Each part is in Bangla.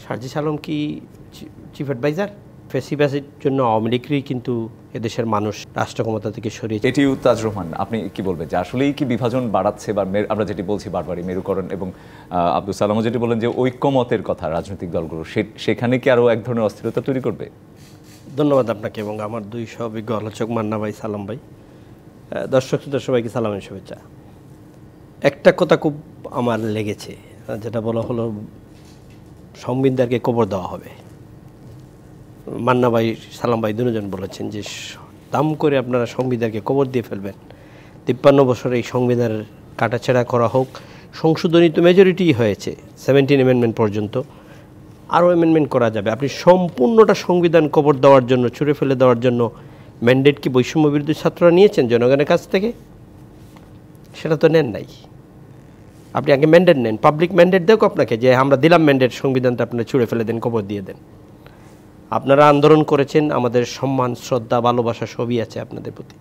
সার্জিস আলম কি চিফ অ্যাডভাইজার? ফেসিবাসের জন্য আওয়ামী লীগই কিন্তু এদেশের মানুষ রাষ্ট্র ক্ষমতা থেকে সরিয়েছে। এটিও তাজ রহমান, আপনি কি বলবেন যে আসলেই কি বিভাজন বাড়াচ্ছে, বা আমরা যেটি বলছি বারবারই মেরুকরণ, এবং আব্দুল সালামও যেটি বলেন যে ঐক্যমতের কথা রাজনৈতিক দলগুলো, সেখানে কি আরও এক ধরনের অস্থিরতা তৈরি করবে? ধন্যবাদ আপনাকে এবং আমার দুই সহবিজ্ঞ আলোচক মান্না ভাই, সালাম ভাই, দর্শক সবাইকে সালামের শুভেচ্ছা। একটা কথা খুব আমার লেগেছে, যেটা বলা হলো সংবিধানকে কবর দেওয়া হবে। মান্না ভাই, সালাম ভাই দুজন বলেছেন যে দাম করে আপনারা সংবিধানকে কবর দিয়ে ফেলবেন। 53 বছরে এই সংবিধানের কাটাছেড়া করা হোক, সংশোধনী তো মেজরিটি হয়েছে 17 অ্যামেন্ডমেন্ট পর্যন্ত, আরও অ্যামেন্ডমেন্ট করা যাবে। আপনি সম্পূর্ণটা সংবিধান কবর দেওয়ার জন্য, ছুঁড়ে ফেলে দেওয়ার জন্য ম্যান্ডেট কি বৈষম্য বিরোধী ছাত্ররা নিয়েছেন জনগণের কাছ থেকে? সেটা তো নেন নাই। আপনি আগে ম্যান্ডেট নেন, পাবলিক ম্যান্ডেট দেখ আপনাকে যে আমরা দিলাম ম্যান্ডেট, সংবিধানটা আপনারা ছুঁড়ে ফেলে দেন, কবর দিয়ে দেন। আপনারা আন্দোলন করেছেন, আমাদের সম্মান, শ্রদ্ধা, ভালোবাসা সবই আছে আপনাদের প্রতি।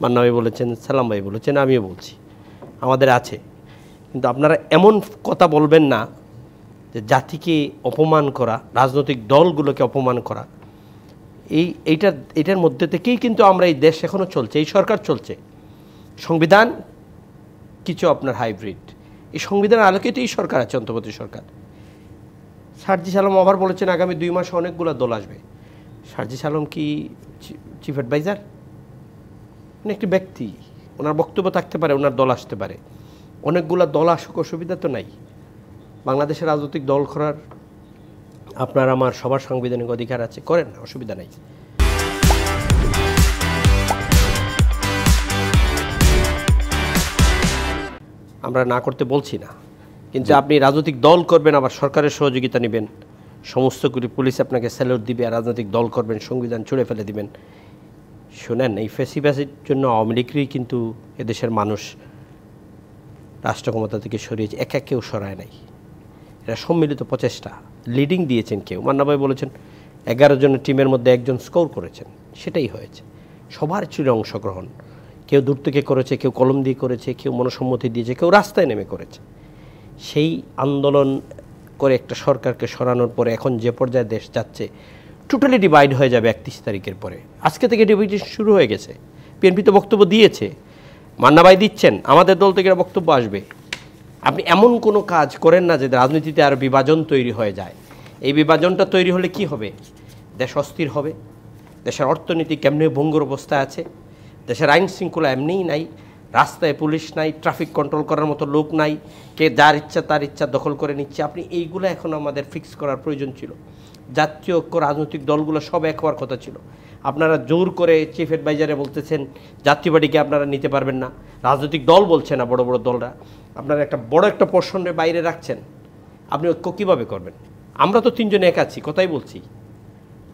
মান্না ভাই বলেছেন, সালাম ভাই বলেছেন, আমিও বলছি, আমাদের আছে। কিন্তু আপনারা এমন কথা বলবেন না যে জাতিকে অপমান করা, রাজনৈতিক দলগুলোকে অপমান করা। এইটার মধ্যে থেকেই কিন্তু আমরা এই দেশ এখনও চলছে, এই সরকার চলছে। সংবিধান কিছু আপনার হাইব্রিড, এই সংবিধানের আলোকেই তো এই সরকার আছে, অন্তর্বর্তী সরকার। সার্জিস আলম আবার বলেছেন আগামী 2 মাসে অনেকগুলো দল আসবে। সার্জিস আলম কি চিফ অ্যাডভাইজার? উনি একটি ব্যক্তি, ওনার বক্তব্য থাকতে পারে, ওনার দল আসতে পারে। অনেকগুলো দল আসুক, অসুবিধা তো নাই। বাংলাদেশের রাজনৈতিক দল করার আপনার আমার সবার সাংবিধানিক অধিকার আছে, করেন, অসুবিধা নাই। আমরা না করতে বলছি না, কিন্তু আপনি রাজনৈতিক দল করবেন, আবার সরকারের সহযোগিতা নেবেন, সমস্ত করে পুলিশ আপনাকে স্যালুট দিবে, আর রাজনৈতিক দল করবেন, সংবিধান ছুঁড়ে ফেলে দিবেন। শোনেন, এই ফেসিবাসের জন্য আওয়ামী লীগই কিন্তু এদেশের মানুষ রাষ্ট্র ক্ষমতা থেকে সরিয়েছে, একা কেউ সরায় নাই। এটা সম্মিলিত প্রচেষ্টা, লিডিং দিয়েছেন কেউ। মান্না ভাই বলেছেন 11 জনের টিমের মধ্যে একজন স্কোর করেছেন, সেটাই হয়েছে। সবার ছিল অংশগ্রহণ, কেউ দূর থেকে করেছে, কেউ কলম দিয়ে করেছে, কেউ মনসম্মতি দিয়েছে, কেউ রাস্তায় নেমে করেছে। সেই আন্দোলন করে একটা সরকারকে সরানোর পরে এখন যে পর্যায়ে দেশ যাচ্ছে, টোটালি ডিভাইড হয়ে যাবে 31 তারিখের পরে। আজকে থেকে ডিভাইডেশন শুরু হয়ে গেছে। বিএনপি তো বক্তব্য দিয়েছে, মান্না ভাই দিচ্ছেন, আমাদের দল থেকে বক্তব্য আসবে। আপনি এমন কোনো কাজ করেন না যে রাজনীতিতে আরও বিভাজন তৈরি হয়ে যায়। এই বিভাজনটা তৈরি হলে কি হবে? দেশ অস্থির হবে, দেশের অর্থনীতি কেমনি ভঙ্গুর অবস্থায় আছে, দেশের আইন শৃঙ্খলা এমনিই নাই, রাস্তায় পুলিশ নাই, ট্রাফিক কন্ট্রোল করার মতো লোক নাই, কে যার ইচ্ছা তার ইচ্ছা দখল করে নিচ্ছে। আপনি এইগুলো এখন আমাদের ফিক্স করার প্রয়োজন ছিল। জাতীয় ঐক্য, রাজনৈতিক দলগুলো সব এক হওয়ার কথা ছিল। আপনারা জোর করে চিফ অ্যাডভাইজারে বলতেছেন জাতীয় পার্টিকে আপনারা নিতে পারবেন না, রাজনৈতিক দল বলছে না, বড় বড় দলরা, আপনারা একটা বড় একটা পোর্শনের বাইরে রাখছেন। আপনি ঐক্য কীভাবে করবেন? আমরা তো 3 জন এক আছি, কথাই বলছি,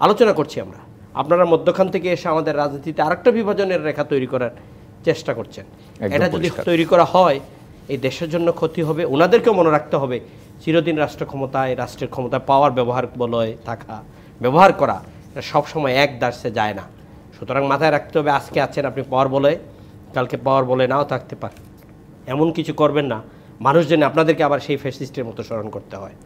আলোচনা করছি আমরা। আপনারা মধ্যখান থেকে এসে আমাদের রাজনীতিতে আরেকটা বিভাজনের রেখা তৈরি করার চেষ্টা করছেন। এটা যদি তৈরি করা হয়, এই দেশের জন্য ক্ষতি হবে। ওনাদেরকেও মনে রাখতে হবে, চিরদিন রাষ্ট্র ক্ষমতায়, রাষ্ট্রের ক্ষমতায় পাওয়ার ব্যবহার বলয় থাকা, ব্যবহার করা, এটা সবসময় এক দাসে যায় না। সুতরাং মাথায় রাখতে হবে, আজকে আছেন আপনি পাওয়ার বলয়ে, কালকে পাওয়ার বলে নাও থাকতে পারে। এমন কিছু করবেন না মানুষ যেন আপনাদেরকে আবার সেই ফ্যাসিস্টের মতো স্মরণ করতে হয়।